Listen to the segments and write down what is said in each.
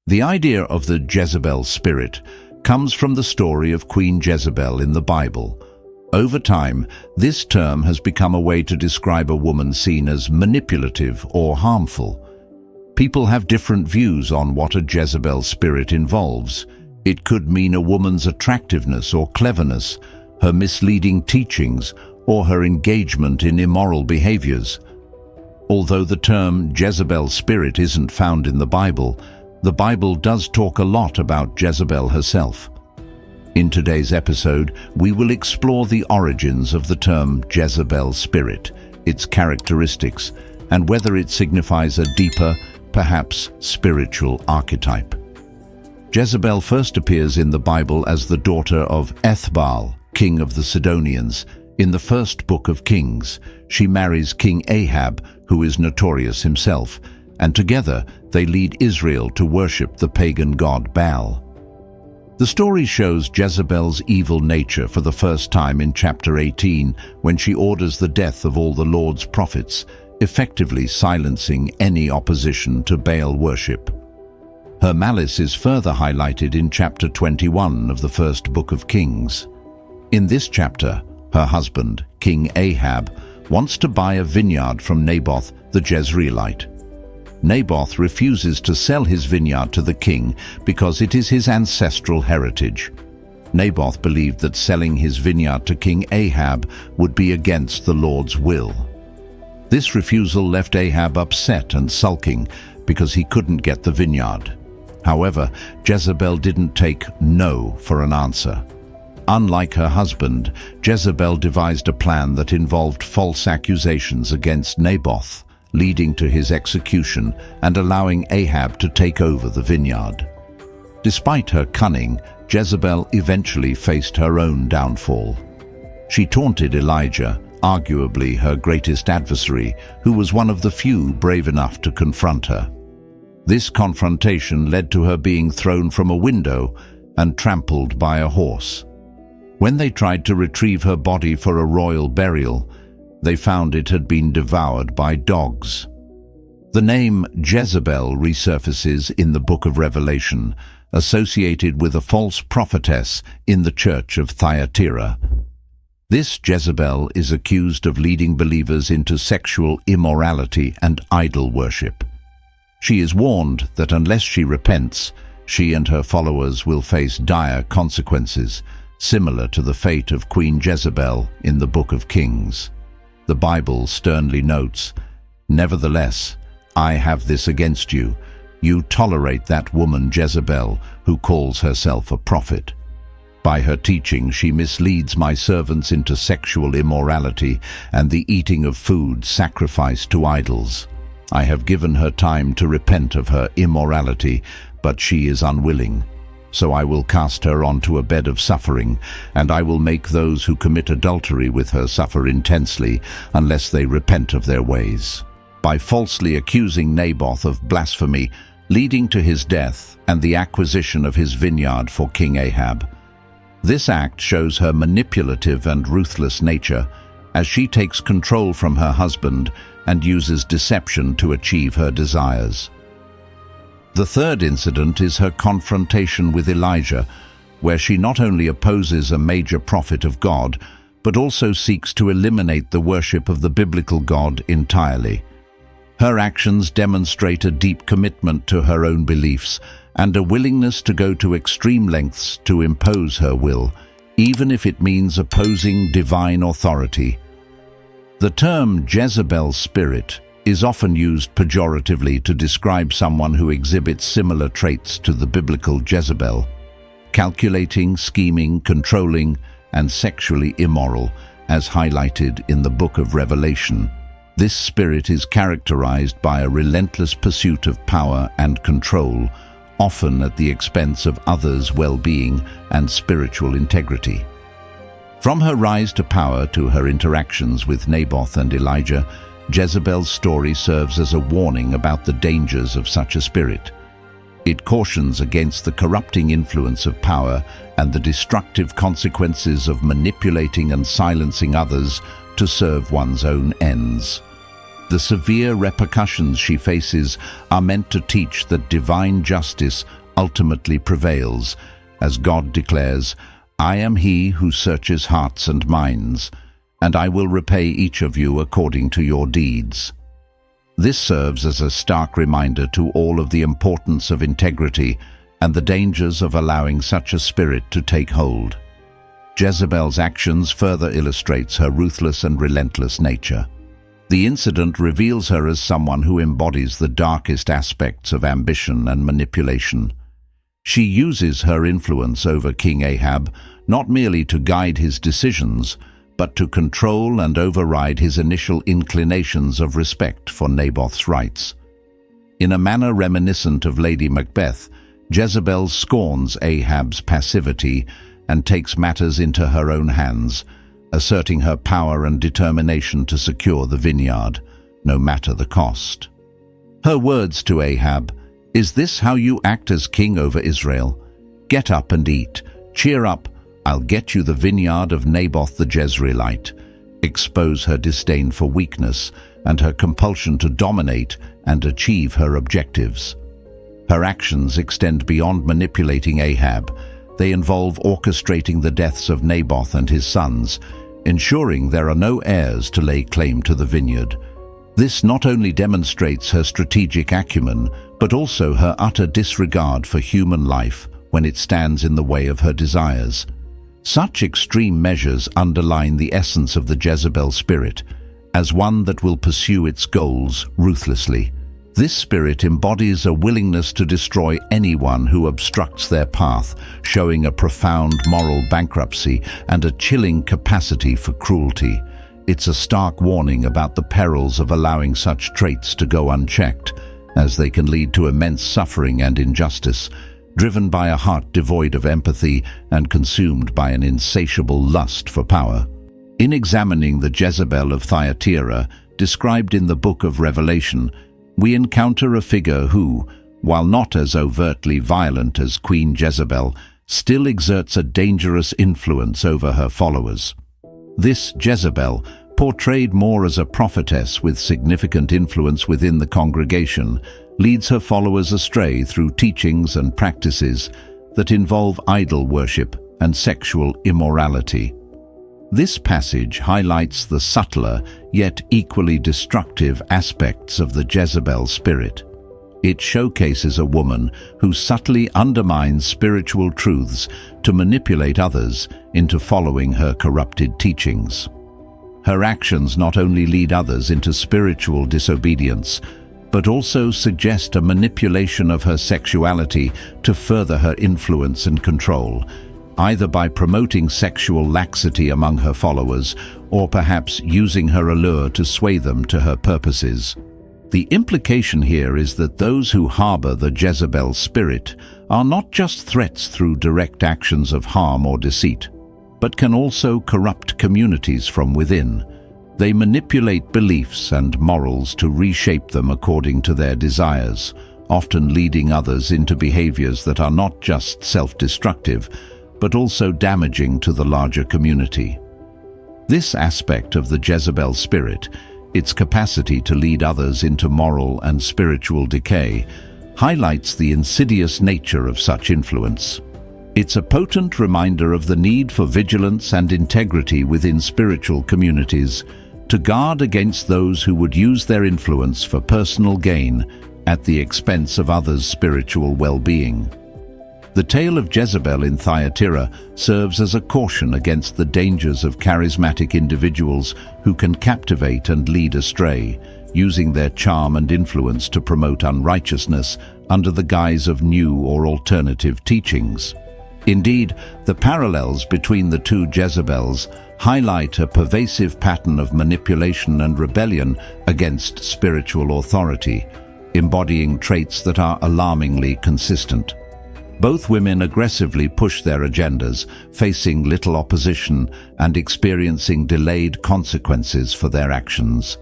The idea of the Jezebel spirit comes from the story of Queen Jezebel in the Bible. Over time, this term has become a way to describe a woman seen as manipulative or harmful. People have different views on what a Jezebel spirit involves. It could mean a woman's attractiveness or cleverness, her misleading teachings, or her engagement in immoral behaviors. Although the term Jezebel spirit isn't found in the Bible does talk a lot about Jezebel herself. In today's episode, we will explore the origins of the term Jezebel spirit, its characteristics, and whether it signifies a deeper, perhaps spiritual archetype. Jezebel first appears in the Bible as the daughter of Ethbaal, king of the Sidonians. In the first book of Kings, she marries King Ahab, who is Notorious himself, and together they lead Israel to worship the pagan god Baal. The story shows Jezebel's evil nature for the first time in chapter 18, when she orders the death of all the Lord's prophets, effectively silencing any opposition to Baal worship. Her malice is further highlighted in chapter 21 of the first book of Kings. In this chapter, her husband, King Ahab, wants to buy a vineyard from Naboth the Jezreelite. Naboth refuses to sell his vineyard to the king because it is his ancestral heritage. Naboth believed that selling his vineyard to King Ahab would be against the Lord's will. This refusal left Ahab upset and sulking because he couldn't get the vineyard. However, Jezebel didn't take no for an answer. Unlike her husband, Jezebel devised a plan that involved false accusations against Naboth, leading to his execution and allowing Ahab to take over the vineyard. Despite her cunning, Jezebel eventually faced her own downfall. She taunted Elijah, arguably her greatest adversary, who was one of the few brave enough to confront her. This confrontation led to her being thrown from a window and trampled by a horse. When they tried to retrieve her body for a royal burial, they found it had been devoured by dogs. The name Jezebel resurfaces in the book of Revelation, associated with a false prophetess in the Church of Thyatira. This Jezebel is accused of leading believers into sexual immorality and idol worship. She is warned that unless she repents, she and her followers will face dire consequences, similar to the fate of Queen Jezebel in the book of Kings. The Bible sternly notes, "Nevertheless, I have this against you. You tolerate that woman Jezebel, who calls herself a prophet. By her teaching she misleads my servants into sexual immorality and the eating of food sacrificed to idols. I have given her time to repent of her immorality, but she is unwilling. So I will cast her onto a bed of suffering, and I will make those who commit adultery with her suffer intensely unless they repent of their ways." By falsely accusing Naboth of blasphemy, leading to his death and the acquisition of his vineyard for King Ahab. This act shows her manipulative and ruthless nature, as she takes control from her husband and uses deception to achieve her desires. The third incident is her confrontation with Elijah, where she not only opposes a major prophet of God, but also seeks to eliminate the worship of the biblical God entirely. Her actions demonstrate a deep commitment to her own beliefs and a willingness to go to extreme lengths to impose her will, even if it means opposing divine authority. The term Jezebel spirit is often used pejoratively to describe someone who exhibits similar traits to the biblical Jezebel: calculating, scheming, controlling, and sexually immoral, as highlighted in the book of Revelation. This spirit is characterized by a relentless pursuit of power and control, often at the expense of others' well-being and spiritual integrity. From her rise to power to her interactions with Naboth and Elijah, Jezebel's story serves as a warning about the dangers of such a spirit. It cautions against the corrupting influence of power and the destructive consequences of manipulating and silencing others to serve one's own ends. The severe repercussions she faces are meant to teach that divine justice ultimately prevails, as God declares, "I am he who searches hearts and minds, and I will repay each of you according to your deeds." This serves as a stark reminder to all of the importance of integrity and the dangers of allowing such a spirit to take hold. Jezebel's actions further illustrates her ruthless and relentless nature. The incident reveals her as someone who embodies the darkest aspects of ambition and manipulation. She uses her influence over King Ahab not merely to guide his decisions, but to control and override his initial inclinations of respect for Naboth's rights. In a manner reminiscent of Lady Macbeth, Jezebel scorns Ahab's passivity and takes matters into her own hands, asserting her power and determination to secure the vineyard, no matter the cost. Her words to Ahab, "Is this how you act as king over Israel? Get up and eat. Cheer up. I'll get you the vineyard of Naboth the Jezreelite," expose her disdain for weakness and her compulsion to dominate and achieve her objectives. Her actions extend beyond manipulating Ahab. They involve orchestrating the deaths of Naboth and his sons, ensuring there are no heirs to lay claim to the vineyard. This not only demonstrates her strategic acumen, but also her utter disregard for human life when it stands in the way of her desires. Such extreme measures underline the essence of the Jezebel spirit, as one that will pursue its goals ruthlessly. This spirit embodies a willingness to destroy anyone who obstructs their path, showing a profound moral bankruptcy and a chilling capacity for cruelty. It's a stark warning about the perils of allowing such traits to go unchecked, as they can lead to immense suffering and injustice, driven by a heart devoid of empathy and consumed by an insatiable lust for power. In examining the Jezebel of Thyatira, described in the Book of Revelation, we encounter a figure who, while not as overtly violent as Queen Jezebel, still exerts a dangerous influence over her followers. This Jezebel, portrayed more as a prophetess with significant influence within the congregation, leads her followers astray through teachings and practices that involve idol worship and sexual immorality. This passage highlights the subtler yet equally destructive aspects of the Jezebel spirit. It showcases a woman who subtly undermines spiritual truths to manipulate others into following her corrupted teachings. Her actions not only lead others into spiritual disobedience, but also suggest a manipulation of her sexuality to further her influence and control, either by promoting sexual laxity among her followers or perhaps using her allure to sway them to her purposes. The implication here is that those who harbor the Jezebel spirit are not just threats through direct actions of harm or deceit, but can also corrupt communities from within. They manipulate beliefs and morals to reshape them according to their desires, often leading others into behaviors that are not just self-destructive, but also damaging to the larger community. This aspect of the Jezebel spirit, its capacity to lead others into moral and spiritual decay, highlights the insidious nature of such influence. It's a potent reminder of the need for vigilance and integrity within spiritual communities, to guard against those who would use their influence for personal gain at the expense of others' spiritual well-being. The tale of Jezebel in Thyatira serves as a caution against the dangers of charismatic individuals who can captivate and lead astray, using their charm and influence to promote unrighteousness under the guise of new or alternative teachings. Indeed, the parallels between the two Jezebels highlight a pervasive pattern of manipulation and rebellion against spiritual authority, embodying traits that are alarmingly consistent. Both women aggressively push their agendas, facing little opposition and experiencing delayed consequences for their actions.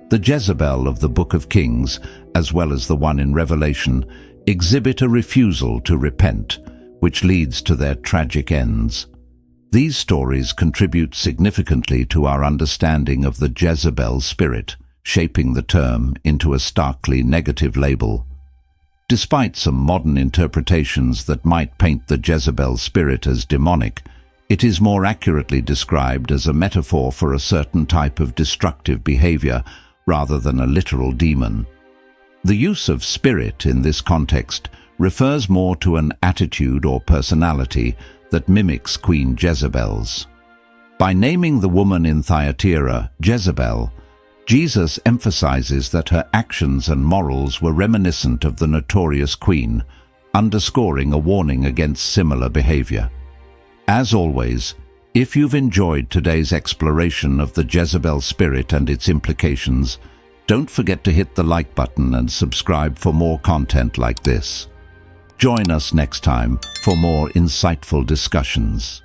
The Jezebel of the Book of Kings, as well as the one in Revelation, exhibit a refusal to repent, which leads to their tragic ends. These stories contribute significantly to our understanding of the Jezebel spirit, shaping the term into a starkly negative label. Despite some modern interpretations that might paint the Jezebel spirit as demonic, it is more accurately described as a metaphor for a certain type of destructive behavior rather than a literal demon. The use of spirit in this context refers more to an attitude or personality that mimics Queen Jezebel's. By naming the woman in Thyatira Jezebel, Jesus emphasizes that her actions and morals were reminiscent of the notorious queen, underscoring a warning against similar behavior. As always, if you've enjoyed today's exploration of the Jezebel spirit and its implications, don't forget to hit the like button and subscribe for more content like this. Join us next time for more insightful discussions.